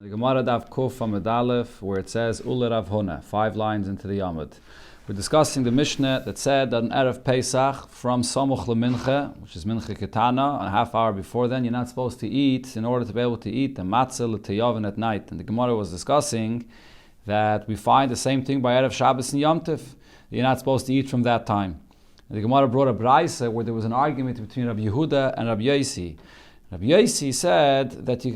The Gemara Daf Kuf Amud Aleph, where it says Ule Rav Huna, 5 lines into the Yamud. We're discussing the Mishnah that said that an Erev Pesach from Samuch LeMincha, which is Mincha Ketana, a half hour before then, you're not supposed to eat in order to be able to eat the matzah l'teyavin at night. And the Gemara was discussing that we find the same thing by Erev Shabbos and Yom Tov. You're not supposed to eat from that time. And the Gemara brought a Braisa where there was an argument between Rabbi Yehuda and Rabbi Yosi. Rabbi Yosi said that you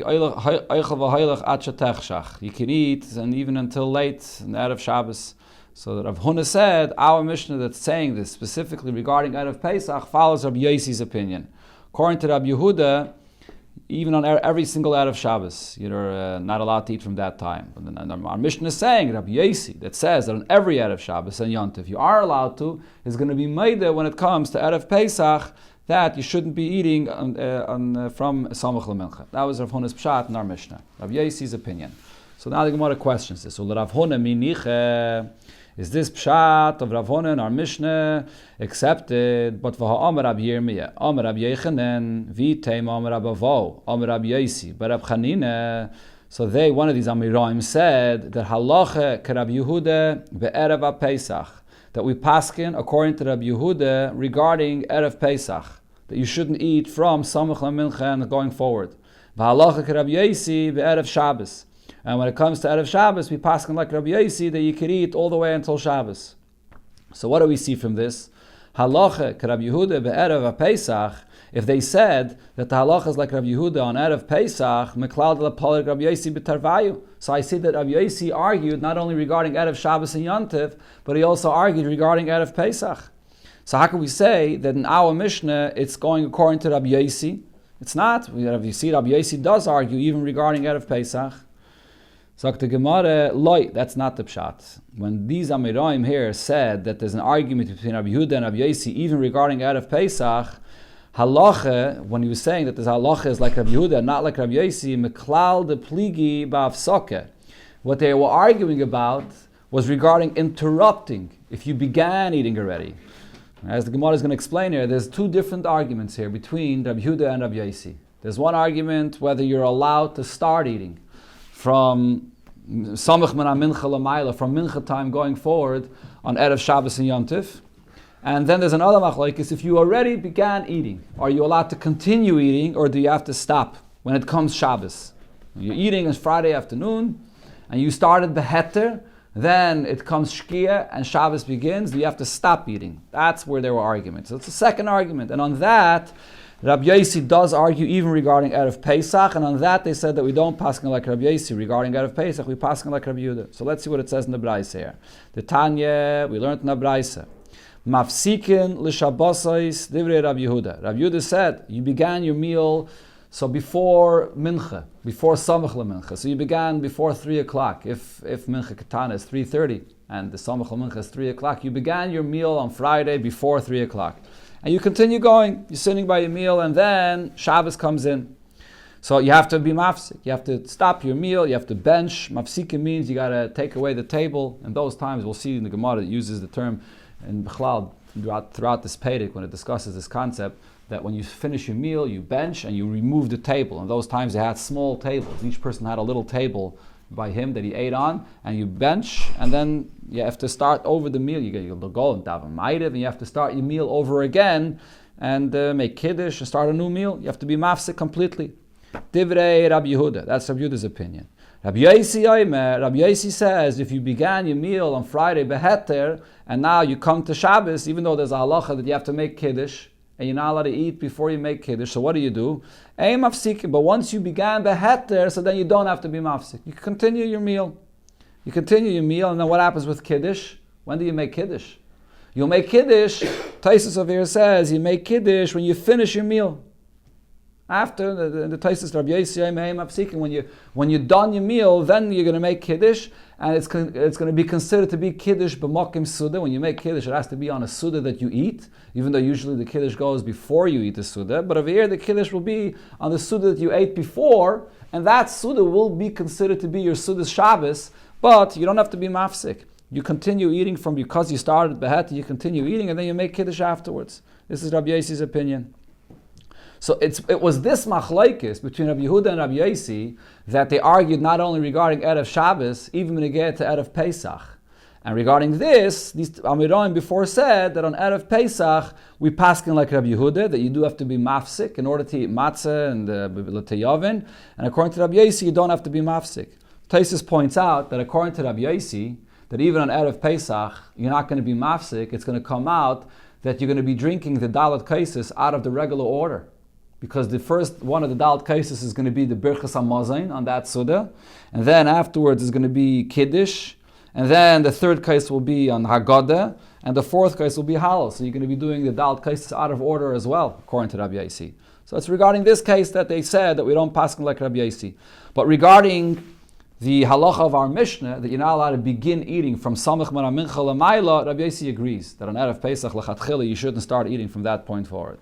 can eat and even until late in the Erev Shabbos. So that Rav Huna said, our Mishnah that's saying this specifically regarding Erev Pesach follows Rabbi Yosi's opinion. According to Rabbi Yehuda, even on every single Erev Shabbos, you're not allowed to eat from that time. And our Mishnah is saying, Rabbi Yosi, that says that on every Erev Shabbos and Yom Tov you are allowed to, is going to be made when it comes to Erev Pesach, that you shouldn't be eating from Samuch LeMincha. That was Rav Huna's pshat in our Mishnah, Rav Yosi's opinion. So now the Gemara questions this. So Rav Huna miniche, is this pshat of Rav Huna in our Mishnah accepted? But v'ha'amar Rabbi Yirmiyah, amar Rabbi Yechanan, v'teim amar Rabbi Avo, amar Rabbi Yosi, but Rabbi Chanina. So one of these Amiroim said that halacha k'Rabbi Yehuda be'erev HaPesach, that we paskin according to Rabbi Yehuda regarding Erev Pesach, that you shouldn't eat from Samuch LeMincha and going forward. V'halacha k'Rabbi Yosi be'erev Shabbos. And when it comes to Erev Shabbos, we paskin like Rabbi Yosi that you could eat all the way until Shabbos. So what do we see from this? Halacha k'Rabbi Yehuda be'erev HaPesach. If they said that the halacha is like Rabbi Yehuda on Erev Pesach, meklal de lapalik Rabbi Yosi b'tarvayu. So I see that Rabbi Yosi argued not only regarding Erev Shabbos and Yom Tov, but he also argued regarding Erev Pesach. So how can we say that in our Mishnah it's going according to Rabbi Yosi? It's not. You see, Rabbi Yosi does argue even regarding Erev Pesach. So the Gemara, loy, that's not the pshat. When these Amiroim here said that there's an argument between Rabbi Yehuda and Rabbi Yosi even regarding Erev Pesach, halacha, when he was saying that this halacha is like Rabbi Yehuda, not like Rabbi Yosi, meklal de pligi ba'afsoke. What they were arguing about was regarding interrupting if you began eating already. As the Gemara is going to explain here, there's two different arguments here between Rabbi Yehuda and Rabbi Yosi. There's one argument whether you're allowed to start eating from Samach Min HaMincha L'mayla, from Mincha time going forward on Erev Shabbos and Yom Tov. And then there's another machlokes, if you already began eating, are you allowed to continue eating or do you have to stop when it comes Shabbos? You're eating on Friday afternoon and you started beheter, then it comes Shkia and Shabbos begins, do you have to stop eating? That's where there were arguments. So it's the second argument. And on that, Rabbi Yosi does argue even regarding Erev Pesach, and on that they said that we don't paskin like Rabbi Yosi regarding Erev Pesach, we paskin like Rabbi Yehuda. So let's see what it says in the Braisa here. The Tanya, we learned in the Braisa. Mafsikin l'shabbosais divrei Rabbi Yehuda. Rabbi Yehuda said, you began your meal so before Mincha, before Samuch LeMincha. So you began before 3 o'clock. If Mincha Ketana is 3:30 and the Samuch LeMincha is 3 o'clock, you began your meal on Friday before 3 o'clock. And you continue going, you're sitting by your meal, and then Shabbos comes in. So you have to be mafsik. You have to stop your meal, you have to bench. Mafsika means you got to take away the table. And those times, we'll see in the Gemara, it uses the term in Bechlal throughout this Pedic when it discusses this concept, that when you finish your meal, you bench and you remove the table. And those times they had small tables. Each person had a little table by him that he ate on, and you bench, and then you have to start over the meal. You go and daven ma'ariv, and you have to start your meal over again and make kiddush and start a new meal. You have to be mafsik completely. Divrei Rabbi Yehuda. That's Rabbi Yehuda's opinion. Rabbi Yosi says, if you began your meal on Friday beheter, and now you come to Shabbos, even though there's a halacha that you have to make kiddush, and you're not allowed to eat before you make kiddush, so what do? But once you began beheter, so then you don't have to be mafsik. You continue your meal. And then what happens with kiddush? When do you make kiddush? You'll make kiddush, Taisus over here says, you make kiddush when you finish your meal. After the Taisus Rabbi Yosi, when you're done your meal, then you're going to make kiddush, and it's going to be considered to be kiddush b'mokim suda. When you make kiddush, it has to be on a suda that you eat, even though usually the kiddush goes before you eat the suda. But over here, the kiddush will be on the suda that you ate before, and that suda will be considered to be your suda's Shabbos. But you don't have to be mafsik. You continue eating because you started behet, you continue eating, and then you make kiddush afterwards. This is Rabbi Yosi's opinion. So it was this machlokes between Rabbi Yehuda and Rabbi Yosi that they argued not only regarding Erev Shabbos, even when they get to Erev Pesach. And regarding this, these Amiroim before said that on Erev Pesach, we paskin like Rabbi Yehuda, that you do have to be mafsik in order to eat matzah and l'teyavin. And according to Rabbi Yosi, you don't have to be mafsik. Taisus points out that according to Rabbi Yosi, that even on Erev Pesach, you're not going to be mafsik. It's going to come out that you're going to be drinking the dalat kaisis out of the regular order. Because the first one of the dalat kaisis is going to be the birchas hamazon on that suda. And then afterwards is going to be kiddush. And then the third case will be on Haggadah, and the fourth case will be Halal. So you're going to be doing the Dalat cases out of order as well, according to Rabbi Yosi. So it's regarding this case that they said that we don't pass like Rabbi Yosi. But regarding the halacha of our Mishnah, that you're not allowed to begin eating from Samach Mara Mincha L'Mayla, Rabbi Yosi agrees that on Erev Pesach L'Chatchila you shouldn't start eating from that point forward.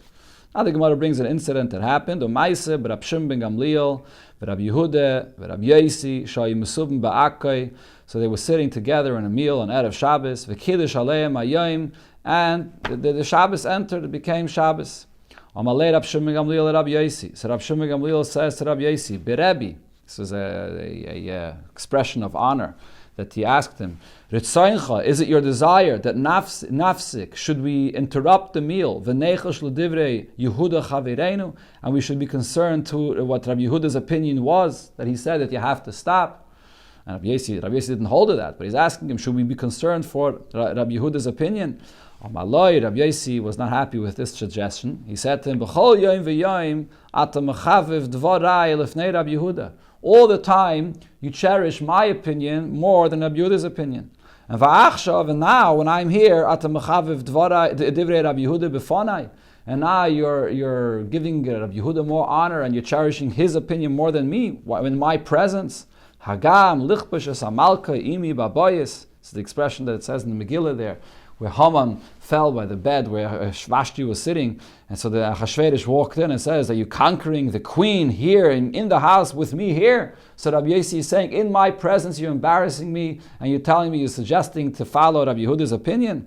Now the Gemara brings an incident that happened. Umaise, B'Rab Shimon ben Gamliel, B'Rab Yehuda, B'Rab Yosi, Shayi Mesubim Ba'akai. So they were sitting together in a meal on Erev Shabbos, V'Kiddush Aleim Hayom, and the Shabbos entered, it became Shabbos. Amalei Rab Shimon ben Gamliel Rab Yosi. So Rab Shimon ben Gamliel says to Rab Yosi, Berebi, this is a expression of honor, that he asked him, Ritzayncha, is it your desire that nafsik, should we interrupt the meal, v'nechash l'divrei Yehuda chavireinu, and we should be concerned to what Rabbi Yehuda's opinion was, that he said that you have to stop. And Rabbi Yosi didn't hold to that, but he's asking him, should we be concerned for Rabbi Yehuda's opinion? Amaloi, Rabbi Yosi was not happy with this suggestion. He said to him, B'chol yom v'yom ata mechaviv dvarai lefnei Rabbi Yehuda. All the time, you cherish my opinion more than Rabbi Yehuda's opinion. And va'achshav, and now when I'm here, ata mechaviv divrei Rabbi Yehuda b'fonai, and now you're giving Rabbi Yehuda more honor and you're cherishing his opinion more than me in my presence. Hagam lichbashas amalka imi babayis. It's the expression that it says in the Megillah there, where Haman fell by the bed where Vashti was sitting, and so the Achashverosh walked in and says, are you conquering the queen here in the house with me here? So Rabbi Yosi is saying, in my presence you're embarrassing me, and you're telling me, you're suggesting to follow Rabbi Yehuda's opinion.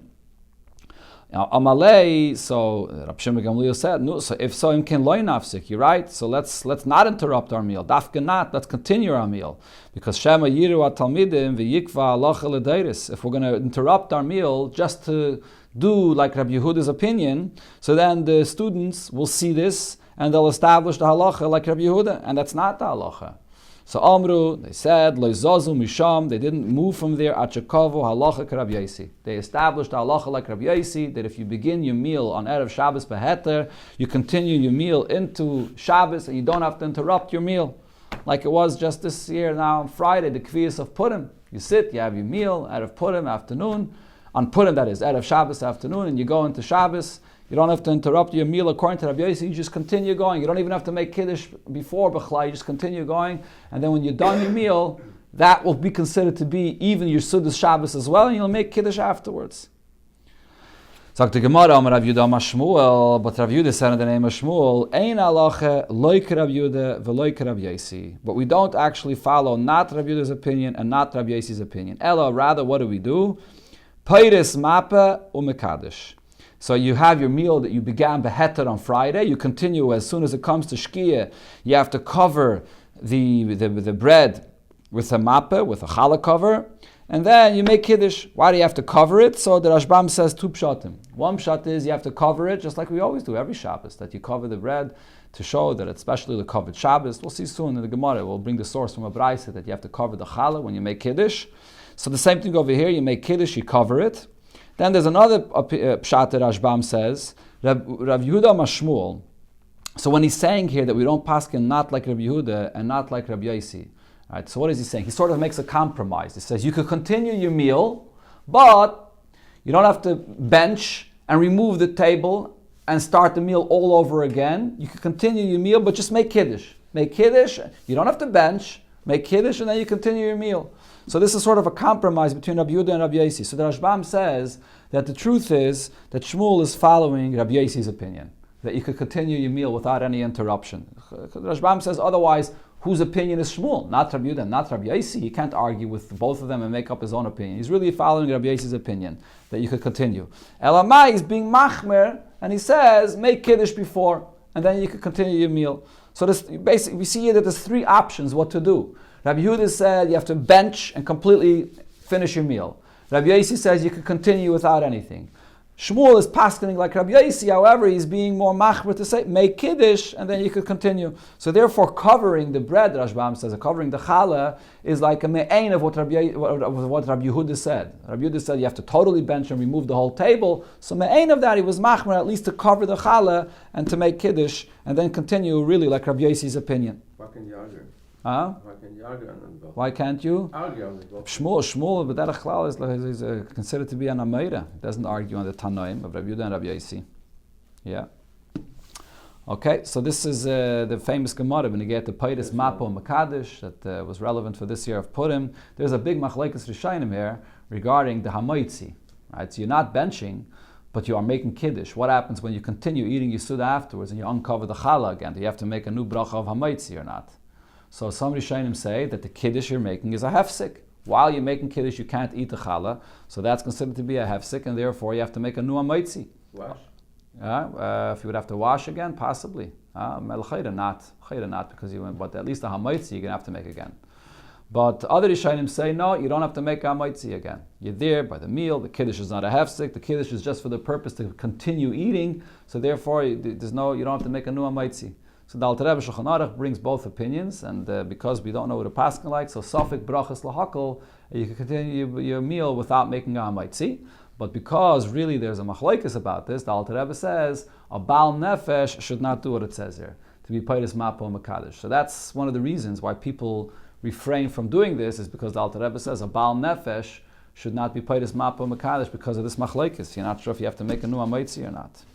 Now, Amalei, so Rabbi Shimon ben Gamliel said, no, so if so, im ken loy nafsik, you're right, so let's not interrupt our meal. Dafka not, let's continue our meal. Because Shema yiru at-talmidim v'yikva halacha l'deiris. If we're going to interrupt our meal just to do like Rabbi Yehuda's opinion, so then the students will see this and they'll establish the halacha like Rabbi Yehuda, and that's not the halacha. So Amru, they said, Lo zozu misham, they didn't move from there, Achakovu halacha ka Rabbi Yosi. They established the halacha like Rabbi Yosi, that if you begin your meal on Erev Shabbos beheter, you continue your meal into Shabbos, and you don't have to interrupt your meal. Like it was just this year now on Friday, the Kviyas of Purim. You sit, you have your meal, Erev Purim afternoon, on Purim that is, Erev Shabbos afternoon, and you go into Shabbos. You don't have to interrupt your meal according to Rabbi Yosi. You just continue going. You don't even have to make Kiddush before B'chlai. You just continue going. And then when you're done your meal, that will be considered to be even your Sudas Shabbos as well, and you'll make Kiddush afterwards. So the Gemara, Rav Yehuda Shmuel, but Rav Yehuda said in the name of Shmuel, Ein halacha loik Rav Yehuda v'loik Rav Yosi. But we don't actually follow not Rav Yehuda's opinion and not Rav Yosi's opinion. Ella, rather, what do? Peiris mapa umekadosh. So you have your meal that you began beheter on Friday. You continue as soon as it comes to Shkia. You have to cover the bread with a mappah, with a challah cover, and then you make Kiddush. Why do you have to cover it? So the Rashbam says two pshatim. One pshat is you have to cover it, just like we always do every Shabbos, that you cover the bread to show that it's especially the covered Shabbos. We'll see soon in the Gemara. We'll bring the source from a Braisa that you have to cover the challah when you make Kiddush. So the same thing over here, you make Kiddush, you cover it. Then there's another pshat that Rashbam says, Rav Yehuda Mashmuel. So when he's saying here that we don't paskin not like Rabbi Yehuda and not like Rabbi Yosi, right? So what is he saying? He sort of makes a compromise. He says you could continue your meal, but you don't have to bench and remove the table and start the meal all over again. You could continue your meal, but just make Kiddush. Make Kiddush, you don't have to bench, make Kiddush, and then you continue your meal. So this is sort of a compromise between Rabbi Yehuda and Rabbi Yosi. So the Rashbam says that the truth is that Shmuel is following Rabbi Yosi's opinion, that you could continue your meal without any interruption. The Rashbam says otherwise, whose opinion is Shmuel? Not Rabbi Yehuda, not Rabbi Yosi. He can't argue with both of them and make up his own opinion. He's really following Rabbi Yosi's opinion, that you could continue. Elamai is being machmer, and he says, make Kiddush before. and then you can continue your meal. So this, basically, we see here that there's three options what to do. Rabbi Yehuda said you have to bench and completely finish your meal. Rabbi Yossi says you can continue without anything. Shmuel is paskening like Rabbi Yossi, however, he's being more machmer to say, make kiddush, and then you could continue. So therefore, covering the bread, Rashbam says, covering the challah, is like a me'ain of what Rabbi Yehuda said. Rabbi Yehuda said you have to totally bench and remove the whole table. So me'ain of that, he was machmer at least to cover the challah and to make kiddush, and then continue really like Rabbi Yossi's opinion. Why can't you? Shmuel, but that achlal is considered to be an ameira. He doesn't argue on the Tanoim of Rabbi Yehuda and Rabbi Yossi. Yeah. Okay, so this is the famous Gemara when you get the Peiris Mapo Makadish that was relevant for this year of Purim. There's a big machlekes Rishayim here regarding the Hamoitzi. Right, so you're not benching, but you are making kiddush. What happens when you continue eating Yisuda afterwards and you uncover the challah again? Do you have to make a new bracha of Hamoitzi or not? So some Rishonim say that the kiddush you're making is a hefsek. While you're making kiddush, you can't eat the challah, so that's considered to be a hefsek, and therefore you have to make a new amoitzi. Wash? If you would have to wash again, possibly. Chayda not, because but at least a hamoitzi you're going to have to make again. But other Rishonim say, no, you don't have to make a hamoitzi again. You're there by the meal, the kiddush is not a hefsek, the kiddush is just for the purpose to continue eating, so therefore you don't have to make a new hamoitzi. So the Alter Rebbe Shulchan Aruch brings both opinions, and because we don't know what a paskin like, so Safik Brachas Lahakol, you can continue your meal without making a hamaitzi. But because really there's a machlokes about this, the Alter Rebbe says a Baal Nefesh should not do what it says here, to be Peiris Mapo Makadish. So that's one of the reasons why people refrain from doing this, is because the Alter Rebbe says a Baal Nefesh should not be Peiris Mapo Makadish because of this machlokes. You're not sure if you have to make a new hamaitzi or not.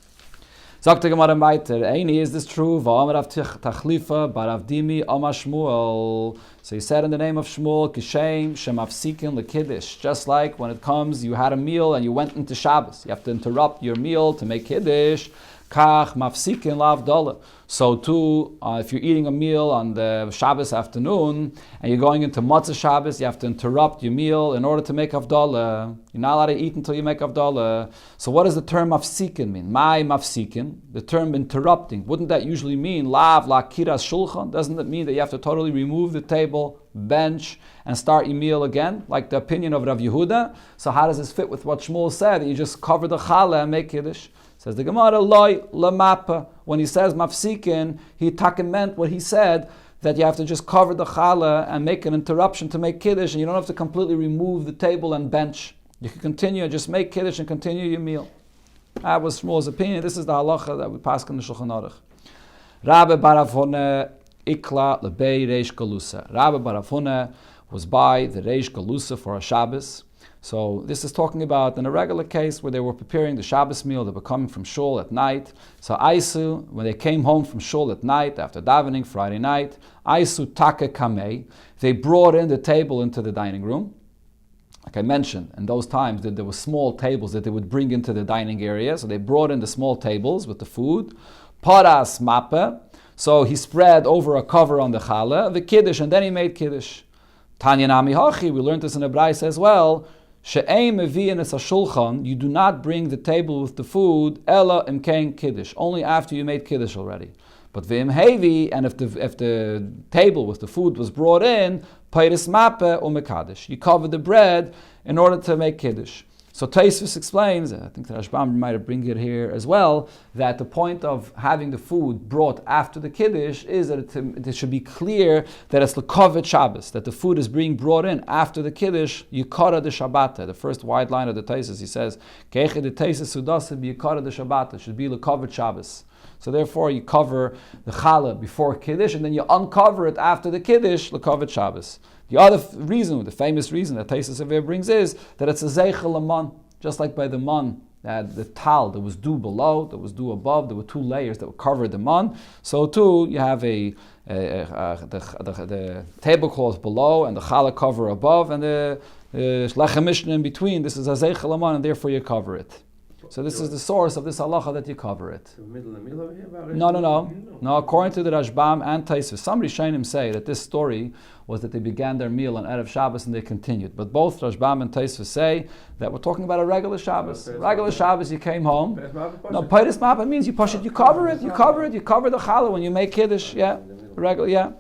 Sagt der Gemara weiter, Eini, is this true? Va'amar av tachlifa barav dimi amar Shmuel. So he said in the name of Shmuel, Kishem shemafsikin lekiddush. Just like when it comes, you had a meal and you went into Shabbos. You have to interrupt your meal to make kiddush. Kach mafsikin lavdala. So too, if you're eating a meal on the Shabbos afternoon and you're going into Matzah Shabbos, you have to interrupt your meal in order to make Havdalah. You're not allowed to eat until you make Havdalah. So what does the term mafsikin mean? My mafsikin, the term interrupting. Wouldn't that usually mean lav la kiras shulchan? Doesn't it mean that you have to totally remove the table, bench, and start your meal again, like the opinion of Rav Yehuda? So how does this fit with what Shmuel said, that you just cover the challah and make kiddush? Says the Gemara, loy lamapa. When he says mafsikin, he meant what he said, that you have to just cover the challah and make an interruption to make kiddush, and you don't have to completely remove the table and bench. You can continue, just make kiddush and continue your meal. That was Shmuel's opinion. This is the halacha that we pass in the Shulchan Aruch. Rabbi Barafone ikla lebei reish galusa. Rabbi Barafone was by the reish galusa for a Shabbos. So this is talking about in a regular case where they were preparing the Shabbos meal, they were coming from shul at night. So Aisu, when they came home from shul at night after davening Friday night, Aisu take kamei, they brought in the table into the dining room. Like I mentioned, in those times that there were small tables that they would bring into the dining area. So they brought in the small tables with the food. Paras mape, so he spread over a cover on the challah, the kiddush, and then he made kiddush. Tanya nami hachi, we learned this in the Braisa as well. You do not bring the table with the food, ella imkein kiddush, only after you made kiddush already. But v'im hevi, and if the table with the food was brought in, peiris mape umekadish, you cover the bread in order to make kiddush. So Tosfos explains, I think the Rashbam might bring it here as well, that the point of having the food brought after the Kiddush is that it should be clear that it's l'kovet Shabbos, that the food is being brought in after the Kiddush, Yikara de Shabbata. The first wide line of the Tosfos, he says, Keiche de Tosfos Sudasa be Yikara de Shabbata, should be l'kovet Shabbos. So therefore you cover the challah before Kiddush, and then you uncover it after the Kiddush, l'kovet Shabbos. The other reason, the famous reason that Tosfos Avir brings is that it's a zeichel aman, just like by the man, the tal, there was dew below, there was dew above, there were two layers that would cover the man. So too, you have the tablecloth below and the challah cover above, and the lechem mishnah in between. This is a zeichel aman, and therefore you cover it. So this is the source of this halacha that you cover it. The middle of the meal over here about it? No. According to the Rashbam and Taisvis, some Rishonim say that this story was that they began their meal on Erev Shabbos and they continued. But both Rashbam and Taisvis say that we're talking about a regular Shabbos. Regular Shabbos, you came home. No, Peiris Mappa means you push it, you cover it, you cover the challah when you make Kiddush. Yeah, regular, yeah.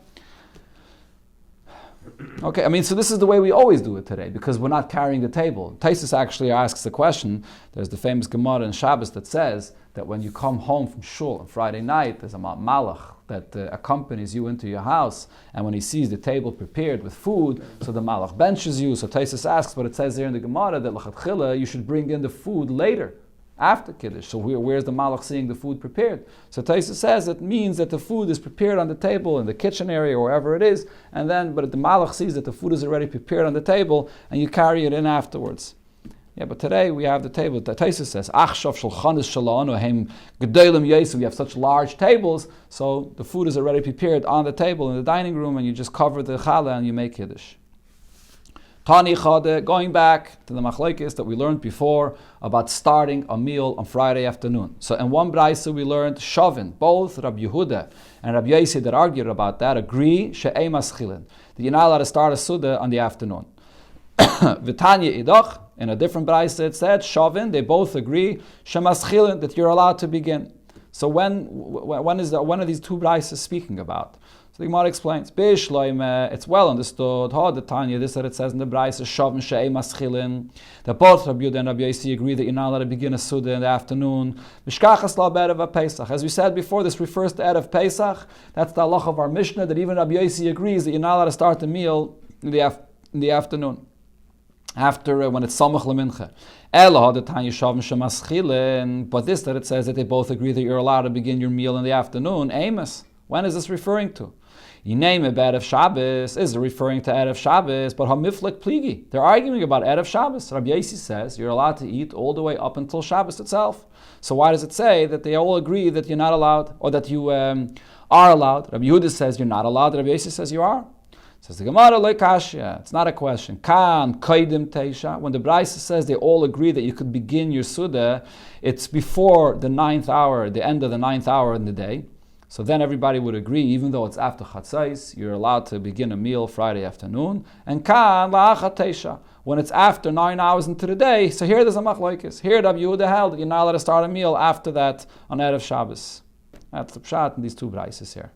Okay, I mean, so this is the way we always do it today, because we're not carrying the table. Taisus actually asks the question, there's the famous Gemara in Shabbos that says that when you come home from shul on Friday night, there's a malach that accompanies you into your house, and when he sees the table prepared with food, so the malach benches you. So Taisus asks, but it says there in the Gemara that l'chatchila you should bring in the food later, after Kiddush. So where's the malach seeing the food prepared? So Taisa says it means that the food is prepared on the table in the kitchen area or wherever it is, and then but the malach sees that the food is already prepared on the table and you carry it in afterwards. Yeah, but today we have the table. Taisa says, Achshav shulchanis shalanu heim gedolim yesu. We have such large tables, so the food is already prepared on the table in the dining room, and you just cover the challah and you make Kiddush. Tani Chade, going back to the machlokes that we learned before about starting a meal on Friday afternoon. So in one brayso we learned Shavin. Both Rabbi Yehuda and Rabbi Yossi that argued about that agree she'ei maschilin, that you're not allowed to start a suda on the afternoon. V'tanya idach, in a different brayso it said Shavin. They both agree shemaschilin, that you're allowed to begin. So when are these two braysos speaking about? The Gemara explains, it's well understood, the Tanya, this that it says in the Brayse, Shavim She'ei Maschilin, that both Rabbi Yehuda and Rabbi Yossi agree that you're not allowed to begin a Suda in the afternoon. Mishkachas la be'erev Pesach. As we said before, this refers to Erev Pesach. That's the halach of our Mishnah, that even Rabbi Yossi agrees that you're not allowed to start the meal in the afternoon, after when it's Samach Lemincha. Ela the Tanya Shavim She'maschilin, but this that it says that they both agree that you're allowed to begin your meal in the afternoon, Amos. When is this referring to? You name it Erev Shabbos, is referring to Erev Shabbos, but Hamiflik Pligi. They're arguing about Erev Shabbos. Rabbi Yossi says you're allowed to eat all the way up until Shabbos itself. So why does it say that they all agree that you're not allowed, or that you are allowed? Rabbi Yehuda says you're not allowed, Rabbi Yossi says you are. Says the Gemara Leikashya, it's not a question. Kan Kaidim Teisha. When the Brayse says they all agree that you could begin your Suda, it's before the 9th hour, the end of the 9th hour in the day. So then everybody would agree, even though it's after Chatzais, you're allowed to begin a meal Friday afternoon. And Kan la'achat teisha, when it's after 9 hours into the day, so here there's a machlokes. Here Rabbi Yehuda held that you're not allowed to start a meal after that on Erev Shabbos. That's the pshat in these two brayses here.